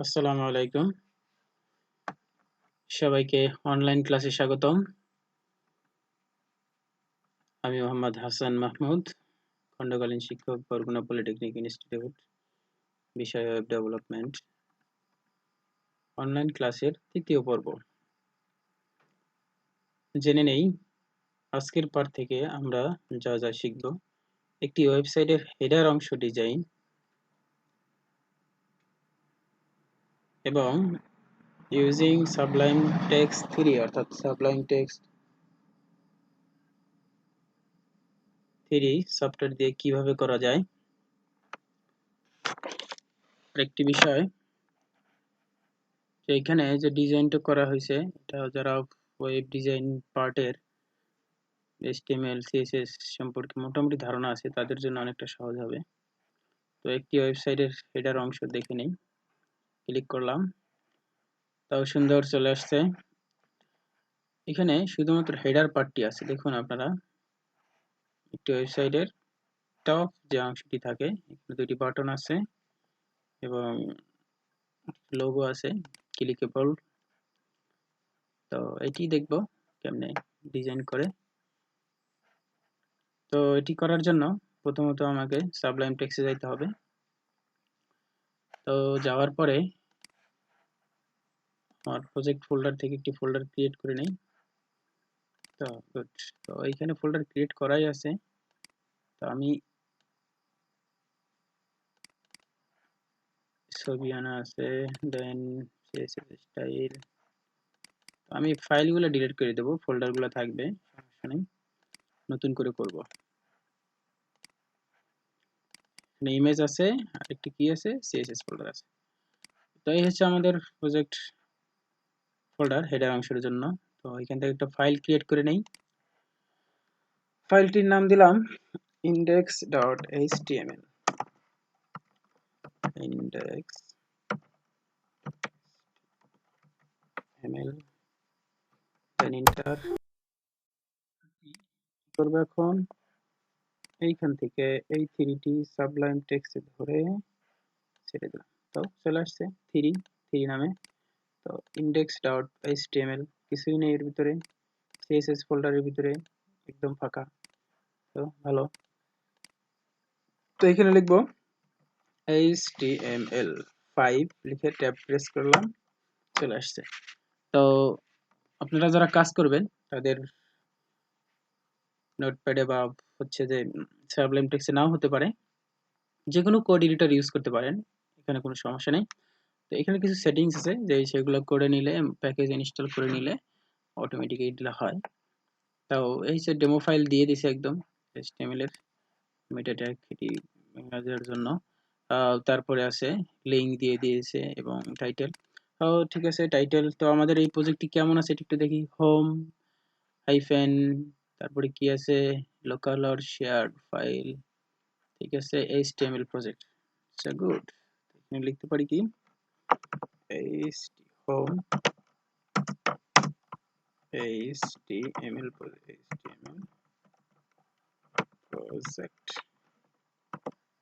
আসসালামু আলাইকুম। সবাইকে অনলাইন ক্লাসে স্বাগতম। আমি মোহাম্মদ হাসান মাহমুদ, খণ্ডকালীন শিক্ষক, বরগুনা পলিটেকনিক ইনস্টিটিউট, বিষয় ওয়েব ডেভেলপমেন্ট। অনলাইন ক্লাসের তৃতীয় পর্ব। জেনে নেই আজকের পাঠ থেকে আমরা যা শিখব। একটি ওয়েবসাইটের হেডার অংশ ডিজাইন এবং ইউজিং সাবলাইম টেক্সট 3 অর্থাৎ সাবলাইম টেক্সট 3 সফটওয়্যার দিয়ে কিভাবে করা যায়। আরেকটি বিষয়, এখানে যে ডিজাইনটা করা হয়েছে এটা যারা ওয়েব ডিজাইন পার্টের HTML CSS সম্পর্কে মোটামুটি ধারণা আছে তাদের জন্য অনেকটা সহজ হবে। তো একটি ওয়েবসাইটের হেডার অংশ দেখে নেই। ক্লিক করলাম, তাও সুন্দর চলে আসছে। এখানে শুধুমাত্র হেডার পার্টটি আছে। দেখুন আপনারা, একটি ওয়েবসাইটের টপ যে অংশটি থাকে এখানে দুটি বাটন আছে এবং লোগো আছে, ক্লিকেবল। তো এটি দেখব কেমনে ডিজাইন করে। তো এটি করার জন্য প্রথমত আমাকে সাবলাইম টেক্সটে যাইতে হবে। তো যাওয়ার পরে আমার প্রজেক্ট ফোল্ডার থেকে একটি ফোল্ডার ক্রিয়েট করে নেই। তো গুড। তো এইখানে ফোল্ডার ক্রিয়েট করাই আছে। তো আমি ছবি আনা আছে, দেন CSS স্টাইল। তো আমি ফাইলগুলো ডিলিট করে দেবো, ফোল্ডারগুলো থাকবে, সমস্যা নেই, নতুন করে করব। এখানে ইমেজ আছে আর একটি কি আছে, CSS ফোল্ডার আছে। তো এই হচ্ছে আমাদের প্রজেক্ট ফোল্ডার হেডার অংশের জন্য। তো এখান থেকে একটা ফাইল ক্রিয়েট করে নেই। ফাইলটির নাম দিলাম index.html। index.html, দেন এন্টার করব। এখন এইখান থেকে এই 3টি সাবলাইম টেক্সটে ধরে ছেড়ে দিলাম। তো চলে আসছে 3 নামে। তো index.html কিছুই নেই এর ভিতরে, CSS ফোল্ডারের ভিতরে একদম ফাঁকা। তো ভালো। তো এখানে লিখব HTML5 লিখে ট্যাব প্রেস করলাম, চলে আসছে। তো আপনারা যারা কাজ করবেন তাদের নোটপ্যাডে বা হচ্ছে যে সাবলাইম টেক্সটে নাও হতে পারে, যে কোনো কোড এডিটর ইউজ করতে পারেন, এখানে কোনো সমস্যা নেই। তো এখানে কিছু সেটিংস আছে যে সেগুলো করে নিলে, প্যাকেজ ইনস্টল করে নিলে অটোমেটিক এগুলো হয়। তাও এই যে ডেমো ফাইল দিয়ে দিছে একদম HTML এর মেটা ট্যাগ এটি ইমেজের জন্য। তারপরে আছে লিঙ্ক দিয়ে দিয়েছে এবং টাইটেল। ঠিক আছে, টাইটেল। তো আমাদের এই প্রজেক্টটি কেমন আছে একটু দেখি। হোম হাইফেন, তারপরে কি আছে, লোকাল অর শেয়ার্ড ফাইল। ঠিক আছে, HTML প্রজেক্ট। আচ্ছা গুড। এখানে লিখতে পারি কি home HTML project.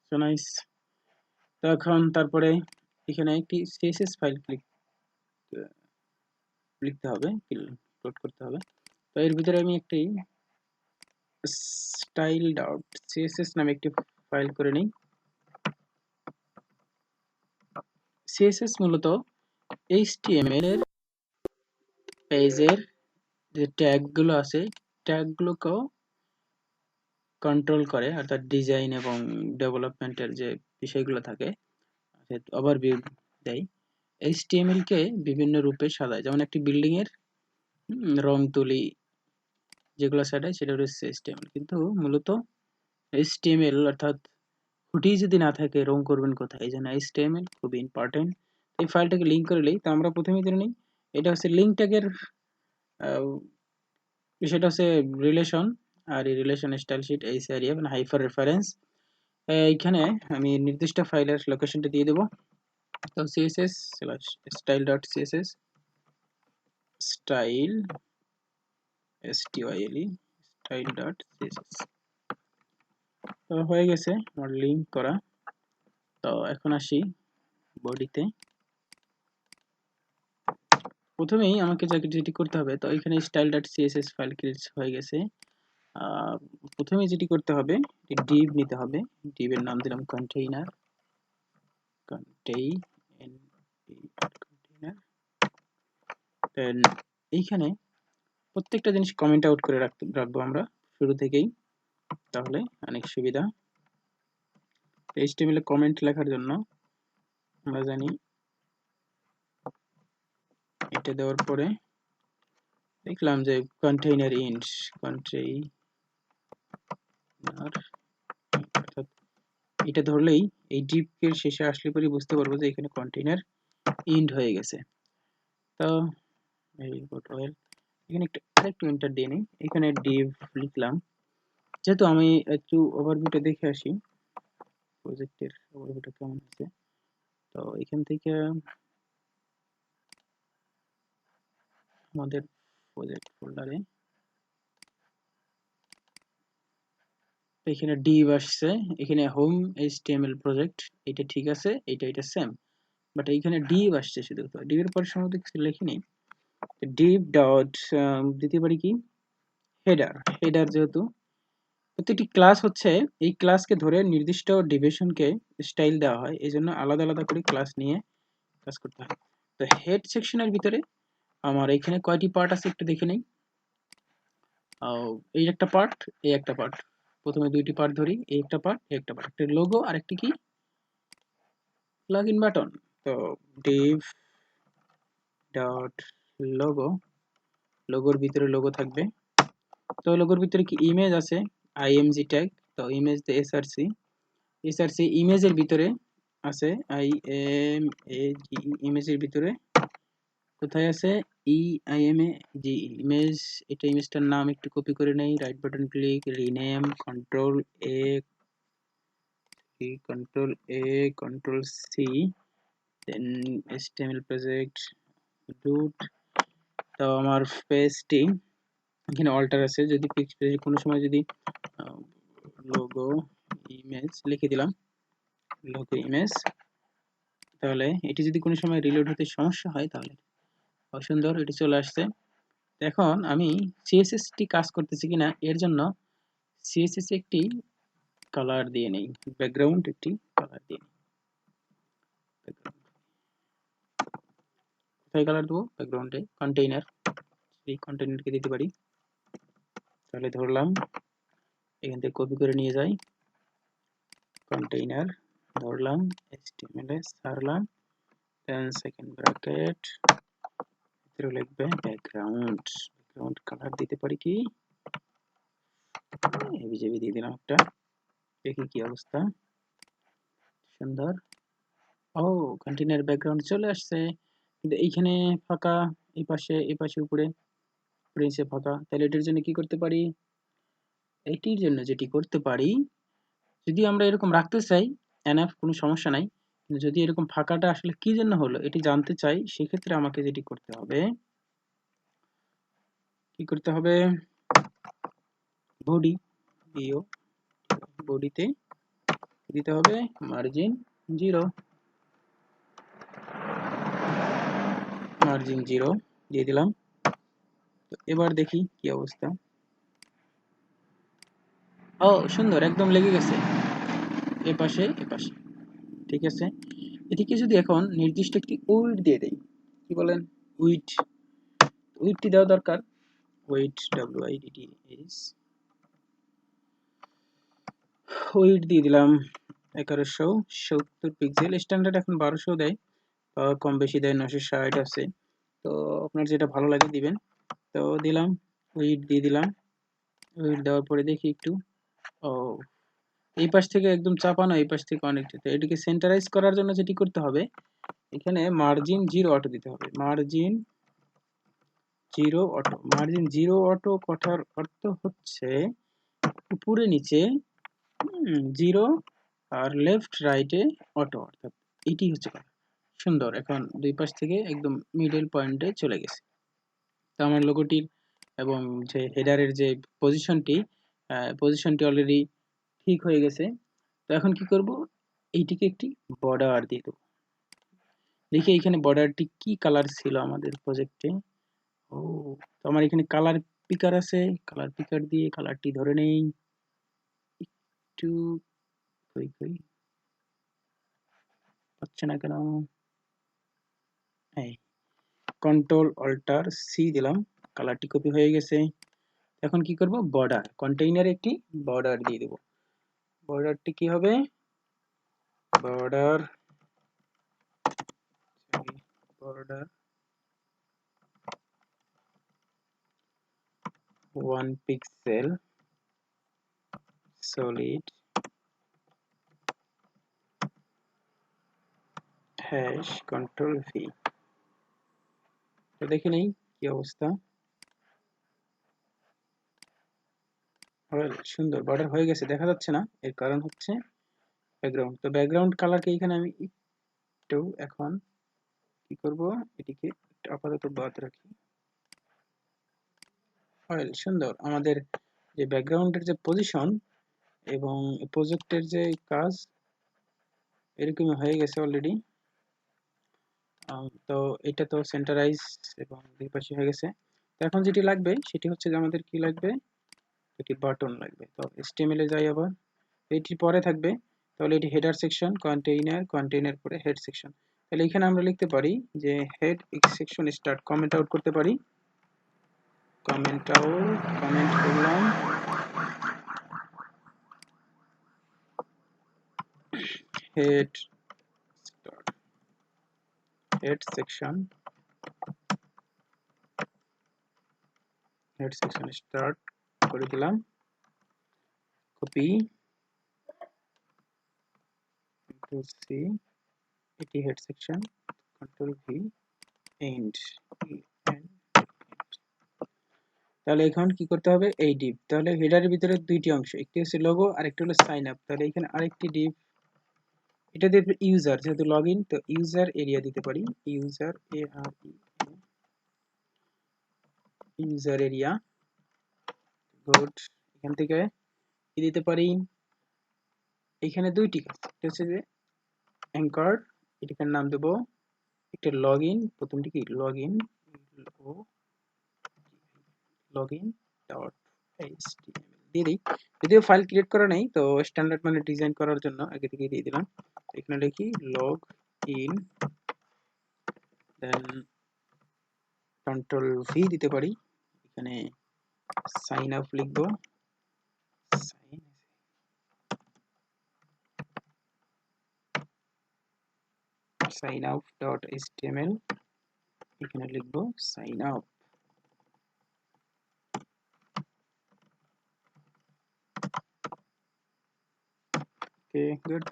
So nice. তো এখন তারপরে এখানে একটি CSS ফাইল লিখতে হবে, লোড করতে হবে। তো এর ভিতরে আমি একটি style.css নামে একটি ফাইল করে নিই। CSS মূলত HTML এর পেজের যে ট্যাগগুলো আছে, ট্যাগগুলোকেও কন্ট্রোল করে, অর্থাৎ ডিজাইন এবং ডেভেলপমেন্টের যে বিষয়গুলো থাকে ওভারভিউ দেয়। HTML কে বিভিন্ন রূপে সাজায়, যেমন একটি বিল্ডিং এর রং তুলি যেগুলো সাজায় সেটা হচ্ছে HTML। কিন্তু মূলত HTML অর্থাৎ খুঁটি যদি না থাকে রং করবেন কোথায়, এই জন্য HTML খুবই ইম্পর্টেন্ট। এই ফাইলটাকে লিঙ্ক করে নিই। তো আমরা প্রথমে জেনে নিই এটা হচ্ছে লিঙ্ক ট্যাগের বিষয়টা হচ্ছে রিলেশন, আর এই রিলেশন স্টাইল শিট এই এরিয়া মানে হাইপার রেফারেন্স। এইখানে আমি নির্দিষ্ট ফাইলের লোকেশনটা দিয়ে দেব। তো css style.css style style.css তো হয়ে গেছে আমার লিঙ্ক করা। তো এখন আসি বডিতে। প্রথমেই আমাকে যেটি করতে হবে, তো এখানে style.css ফাইল ক্রিয়েট হয়ে গেছে। প্রথমে যেটি করতে হবে, div নিতে হবে। div এর নাম দিলাম কন্টেইনার, কন্টেইনার। দেন এইখানে প্রত্যেকটা জিনিস কমেন্ট আউট করে রাখবো আমরা শুরু থেকেই, তাহলে অনেক সুবিধা। HTML এ কমেন্ট লেখার জন্য আমরা জানি এটা দেওয়ার পরে দেখলাম যে কন্টেইনার ইন্ট, কন্টেইনার, অর্থাৎ এটা ধরলেই এই ডিভ এর শেষে আসলে পরে বুঝতে পারবো যে এখানে কন্টেইনার ইন্ট হয়ে গেছে। তো এই ওয়েল এখানে আরেকটু এন্টার দিয়ে নিই, এখানে ডিভ লিখলাম। যেহেতু আমি একটু ওভারভিউটা দেখে আসি প্রজেক্টের ওভারভিউটা কেমন আছে, তো এখান থেকে আমাদের প্রজেক্ট ফোল্ডারে এখানে ডিভ আসছে, এখানে হোম HTML প্রজেক্ট, এটা ঠিক আছে, এটা সেম, বাট এইখানে ডিভ আসছে শুধু। তো ডিভ এর পরে সম্ভবত কিছু লিখিনি, ডিভ ডট দিতে পারি কি হেডার, যেহেতু প্রতিটি ক্লাস হচ্ছে এই ক্লাসকে ধরে নির্দিষ্ট ডিভিশনকে স্টাইল দেওয়া হয়, এই জন্য আলাদা আলাদা করে ক্লাস নিয়ে কাজ করতে হয়। তো হেড সেকশনের ভিতরে আমার এখানে কয়টি পার্ট আছে একটু দেখে নেই। এই একটা পার্ট, এই একটা পার্ট, প্রথমে দুইটি পার্ট ধরি, এই একটা পার্ট, এই একটা পার্ট, একটা লোগো আর একটি কি প্লাগইন বাটন। তো div ডট লোগো, লোগোর ভিতরে লোগো থাকবে। তো লোগোর ভিতরে কি ইমেজ আছে, img ট্যাগ, তো ইমেজ তে src ইমেজের ভিতরে আছে imag, ইমেজের ভিতরে কোথায় আছে imag ইমেজ, এটা ইমেজটার নাম একটু কপি করে নেই, right button click, rename, control C, then html project root। তো আমার পেজটি এখানে অল্টার আছে, যদি কোনো সময় যদি লোগো ইমেজ লিখে দিলাম, লোগো ইমেজ, তাহলে এটি যদি কোনো সময় রিলোড হতে সমস্যা হয় তাহলে সুন্দর এটি চলে আসছে। এখন আমি সিএসএস টি কাজ করতেছি কিনা এর জন্য সিএসএস একটি কালার দিয়ে নেই, ব্যাকগ্রাউন্ড একটি কালার দিয়ে নেই। কোথায় কালার দেবো, ব্যাকগ্রাউন্ডে কন্টেইনার, এই কন্টেইনারকে দিতে পারি। তাহলে ধরলাম এখান থেকে কপি করে নিয়ে যাই, কন্টেইনার ধরলাম, HTML এ সারলাম, দেন সেকেন্ড ব্র্যাকেট ভিতরে লিখবে ব্যাকগ্রাউন্ড কালার দিতে পারি কি হেভি দিয়ে দিলাম একটা, দেখি কি অবস্থা, সুন্দর। ও কন্টেইনার ব্যাকগ্রাউন্ড চলে আসছে, কিন্তু এইখানে ফাঁকা, এই পাশে উপরে নিচে ফাঁকা। তাহলে এটির জন্য কি করতে পারি, এটির জন্য যেটি করতে পারি, যদি আমরা এরকম রাখতে চাই এনএফ কোনো সমস্যা নাই, কিন্তু যদি এরকম ফাঁকাটা আসলে কি জন্য হলো এটি জানতে চাই, সেক্ষেত্রে আমাকে যেটি করতে হবে, কি করতে হবে, বডি দিও, বডিতে দিতে হবে মার্জিন 0, মার্জিন 0 দিয়ে দিলাম। তো এবার দেখি কি অবস্থা। ও সুন্দর, একদম লেগে গেছে এপাশে, ঠিক আছে। এদিকে যদি এখন নির্দিষ্ট একটি উইডথ দিয়ে দেই, কি বলেন, উইডথটি দেওয়া দরকার, উইডথ WIDTH, উইডথ দিয়ে দিলাম 1170 পিক্সেল, স্ট্যান্ডার্ড এখন 1200 দেয়, কম বেশি দেয় 960 আছে, তো আপনার যেটা ভালো লাগে দিবেন। তো দিলাম, উইডথ দিয়ে দিলাম, উইডথ দেওয়ার পরে দেখি একটু, ও এই পাশ থেকে একদম চাপানো, এই পাশ থেকে অনেকটা। তো এটিকে সেন্টারাইজ করার জন্য যেটি করতে হবে, এখানে মার্জিন 0 অটো দিতে হবে, মার্জিন 0 অটো। মার্জিন 0 অটো কথার অর্থ হচ্ছে উপরে নিচে 0 আর লেফট রাইটে অটো, অর্থাৎ এটি হচ্ছে কথা। সুন্দর, এখন দুই পাশ থেকে একদম মিডল পয়েন্টে চলে গেছে। তো আমার লোগোটির এবং যে হেডারের যে পজিশনটি অলরেডি ঠিক হয়ে গেছে। তো এখন কি করব, এইটিকে একটি বর্ডার দিয়ে দেবো, দেখি এখানে বর্ডারটি কি কালার ছিল আমাদের প্রজেক্টে। ও, তো আমার এখানে কালার পিকার আছে, কালার পিকার দিয়ে কালারটি ধরে নেই একটু। কই কই হচ্ছে না কেন? এই কন্ট্রোল অল্টার সি দিলাম, কালারটি কপি হয়ে গেছে। এখন কি করব, বর্ডার কন্টেইনারে একটি বর্ডার দিয়ে দেব। বর্ডারটি কি হবে, border border 1 pixel solid hash control V. তো দেখে নেই কি অবস্থা। সুন্দর বর্ডার হয়ে গেছে, দেখা যাচ্ছে না, এর কারণ হচ্ছে ব্যাকগ্রাউন্ড। তো ব্যাকগ্রাউন্ড কালারকে এখানে আমি একটু এখন কি করব, এটিকে একটু আপাতত বাদ রাখি। সুন্দর, আমাদের যে ব্যাকগ্রাউন্ডের যে পজিশন এবং প্রজেক্টের যে কাজ এরকমই হয়ে গেছে অলরেডি। তো এটা তো সেন্টারাইজ এবং দুই পাশে হয়ে গেছে। তো এখন যেটি লাগবে সেটি হচ্ছে যে আমাদের কি লাগবে, এটি বাটন লাগবে। তো HTML এ যাই আবার, এটি পরে থাকবে। তাহলে এটি হেডার সেকশন, কন্টেইনার, কন্টেইনার পরে হেড সেকশন। তাহলে এখানে আমরা লিখতে পারি যে head section start, comment out করতে পারি, কমেন্ট আউট, কমেন্ট করলাম head start, head section, head section start করে দিলাম, কপি, কন্ট্রোল সি, এটি head section, control V, end. তাহলে এখন কি করতে হবে, এই ডিভ, তাহলে হেডারের ভিতরে দুইটি অংশ, একটি হচ্ছে লোগো আর একটি হলো সাইন আপ। তাহলে এখানে আরেকটি ডিভ, এটা দিয়ে ইউজার, যেহেতু লগ ইন, তো ইউজার এরিয়া দিতে পারি, ইউজার ইউজার এরিয়া। গুড, এখান থেকে কি দিতে পারি, এখানে দুইটি কাজ, একটা হচ্ছে যে অ্যাঙ্কার, এটার নাম দেবো একটা লগ ইন, প্রথমটি কি log in, log in dot HTML দিয়ে দিই। যদিও ফাইল ক্রিয়েট করা নেই, তো স্ট্যান্ডার্ড মানে ডিজাইন করার জন্য আগে থেকে দিয়ে দিলাম। এখানে লিখি log in, then control V দিতে পারি, এখানে সাইন আপ লিখবো, সাইন আপ ডট এইচটিএমএল, এখানে লিখবো sign up. Okay good,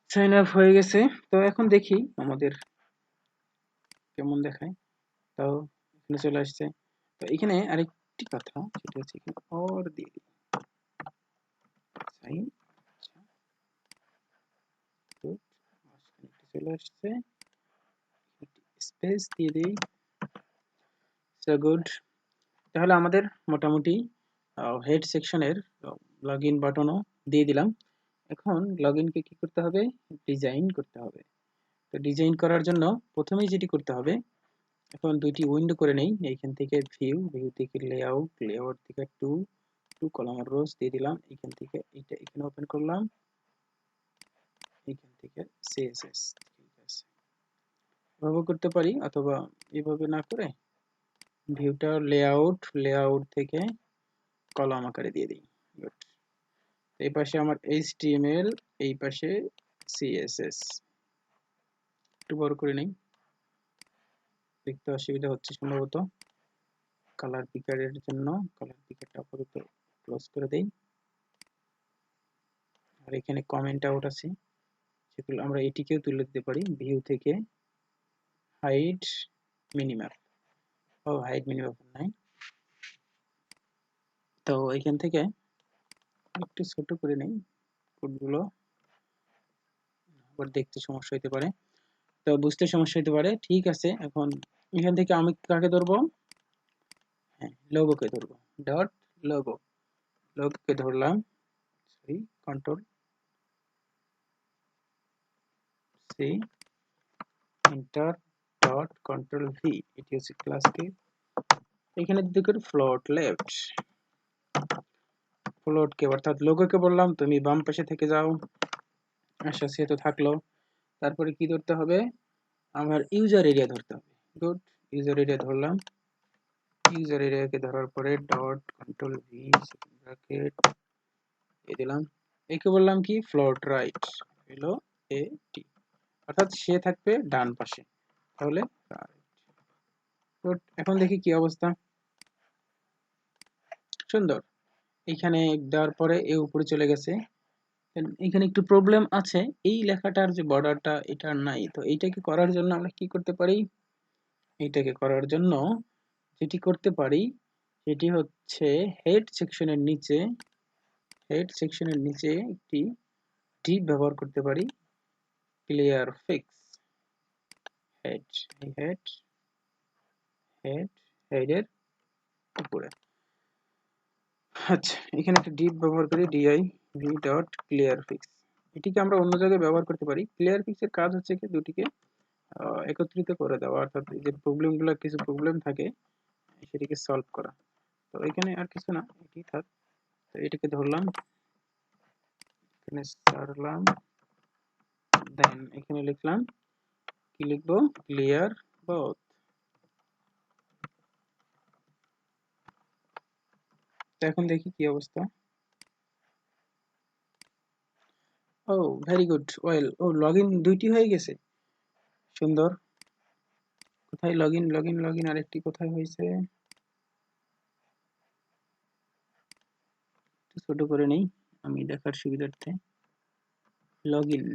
sign up হয়ে গেছে। তো এখন দেখি আমাদের কেমন দেখায়। তাও এখানে চলে আসছে। তো এখানে আরেকটি কথা, সেটা হচ্ছে এখানে অর দিয়ে দিই, সাইন, গুড, চলে আসছে, স্পেস দিয়ে দিই, সো গুড। তাহলে আমাদের মোটামুটি হেড সেকশনের লগ ইন বাটনও দিয়ে দিলাম। এখন লগ ইনকে কি করতে হবে, ডিজাইন করতে হবে। তো ডিজাইন করার জন্য প্রথমেই যেটি করতে হবে, এখন দুইটি উইন্ডো করে নেই, এইখান থেকে ভিউ, ভিউ থেকে লেআউট, লেআউট থেকে টু কলাম রোজ দিয়ে দিলাম, এখান থেকে এটা এখানে ওপেন করলাম, এখান থেকে সিএসএস। ঠিক আছে, এভাবে করতে পারি, অথবা এভাবে না করে ভিউটা লেআউট, লেআউট থেকে কলাম আকারে দিয়ে দিই। গুড, এই পাশে আমার HTML, এই পাশে CSS। একটু বড় করে নেই, দেখতে অসুবিধা হচ্ছে সম্ভবত কালার পিকারের জন্য। কালার পিকারটা আপাতত ক্লোজ করে দেই। আর এখানে কমেন্ট আউট আছে, সেগুলো আমরা এটিকেও তুলে দিতে পারি, ভিউ থেকে হাইড মিনিম্যাপ। ও, হাইড মিনিম্যাপ নাই, তো এখান থেকে একটু ছোট করে নেই কোডগুলো, আবার দেখতে সমস্যা হতে পারে, তো বুঝতে সমস্যা হতে পারে। ঠিক আছে, এখন এখান থেকে আমি কাকে ধরবো, হ্যাঁ লোগোকে ধরবো, ডট লোগো, লোগোকে ধরলাম, sorry control C, enter dot control V, এটি হচ্ছে ক্লাসটি। এখানে দিকে ফ্লোট লেফট, ফ্লোটকে অর্থাৎ লোগোকে বললাম তুমি বাম পাশে থেকে যাও, আচ্ছা সে তো থাকলো। তারপরে কি ধরতে হবে, আমার ইউজার এরিয়া ধরতে হবে। গুড, ইউজার এরিয়া ধরলাম। ইউজার এরিয়াকে ধরার পরে ডট কন্ট্রোল ভি ব্র্যাকেট এ দিলাম। একে বললাম কি ফ্লোট রাইট, হলো এ টি, অর্থাৎ সে থাকবে ডান পাশে, তাহলে গুড। এখন দেখি কি অবস্থা, সুন্দর। এখানে দেওয়ার পরে এ উপরে চলে গেছে। এখানে একটু প্রবলেম আছে, এই লেখাটার যে বর্ডারটা এটা নাই, তো এইটাকে করার জন্য আমরা কি করতে পারি, এইটাকে করার জন্য যেটি করতে পারি সেটি হচ্ছে হেড সেকশনের নিচে, হেড সেকশনের নিচে একটি ডিপ ব্যবহার করতে পারি, clear fix head, head head হেডের উপরে। আচ্ছা, এখানে একটা ডিপ ব্যবহার করি, D I V dot clear fix. এটিকে আমরা অন্য জায়গায় ব্যবহার করতে পারি। ক্লিয়ার ফিক্সের কাজ হচ্ছে কি দুটিকে একত্রিত করে দেওয়া, অর্থাৎ যে প্রবলেমগুলো, কিছু প্রবলেম থাকে সেটিকে সলভ করা। তো এখানে আর কিছু না, এটি থাক। তো এটাকে ধরলাম, এখানে সারলাম, দেন এখানে লিখলাম, কি লিখবো, ক্লিয়ার বোথ। তো এখন দেখি কি অবস্থা। ও ভেরি গুড, ওয়েল। ও লগইন দুইটি হয়ে গেছে, সুন্দর। কোথায় লগইন, লগইন লগইন আরেকটি কোথায় হয়েছে, একটু ছোট করে নেই আমি দেখার সুবিধার্থে। লগইন,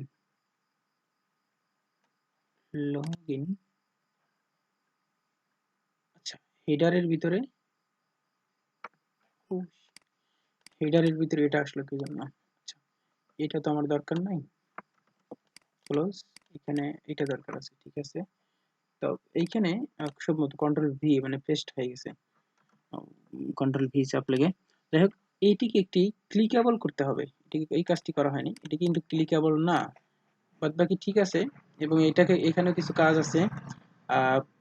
লগইন, আচ্ছা হেডারের ভিতরে, হেডারের ভিতরে এটা আসলো কি জন্য, আচ্ছা এটা তো আমার দরকার নাই, ক্লোজ। এখানে এটা দরকার আছে, ঠিক আছে। তো এইখানে সব মতো কন্ট্রোল ভি মানে পেস্ট হয়ে গেছে, কন্ট্রোল ভি চাপ লেগে। যাই হোক, এইটিকে একটি ক্লিকেবল করতে হবে, এটিকে এই কাজটি করা হয়নি, এটি কিন্তু ক্লিকেবল না, বাদ বাকি ঠিক আছে। এবং এটাকে এখানে কিছু কাজ আছে,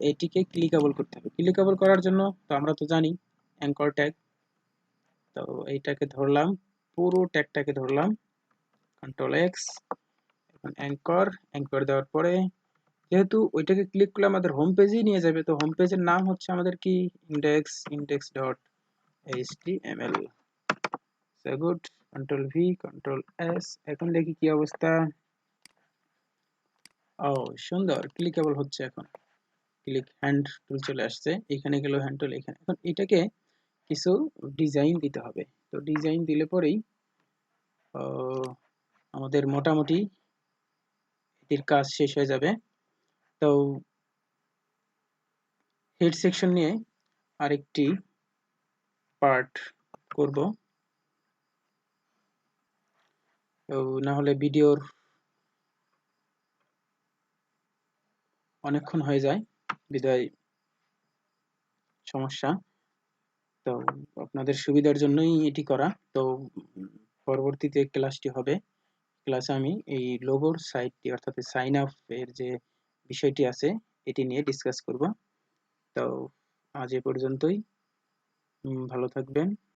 এটিকে ক্লিকেবল করতে হবে। ক্লিকেবল করার জন্য তো আমরা তো জানি অ্যাঙ্কর ট্যাগ, তো এইটাকে ধরলাম, পুরো ট্যাগটাকে ধরলাম, কন্ট্রোল এক্স, এখন অ্যাঙ্কর, অ্যাঙ্কর দেওয়ার পরে যেহেতু ওইটাকে ক্লিক করলে আমাদের হোম পেজেই নিয়ে যাবে, তো হোম পেজের নাম হচ্ছে আমাদের কি, index, index dot HTML. So good, control V control S. এখন দেখি কি অবস্থা। ও সুন্দর, ক্লিকেবল হচ্ছে এখন, ক্লিক হ্যান্ড টুল চলে আসছে, এখানে গেল হ্যান্ড টুল এখানে। এখন এটাকে কিছু ডিজাইন দিতে হবে, তো ডিজাইন দিলে পরেই আমাদের মোটামুটি এর কাজ শেষ হয়ে যাবে। তো হেড সেকশন নিয়ে আরেকটি পার্ট করব, তো না হলে ভিডিওর অনেকক্ষণ হয়ে যায়, বিদায় সমস্যা। তো আপনাদের সুবিধার জন্যই এটি করা। তো পরবর্তীতে ক্লাসটি হবে, ক্লাসে আমি এই লোগোর সাইটটি অর্থাৎ সাইন আপ এর যে বিষয়টি আছে এটি নিয়ে ডিসকাস করব। তো আজ এ পর্যন্তই, ভালো থাকবেন।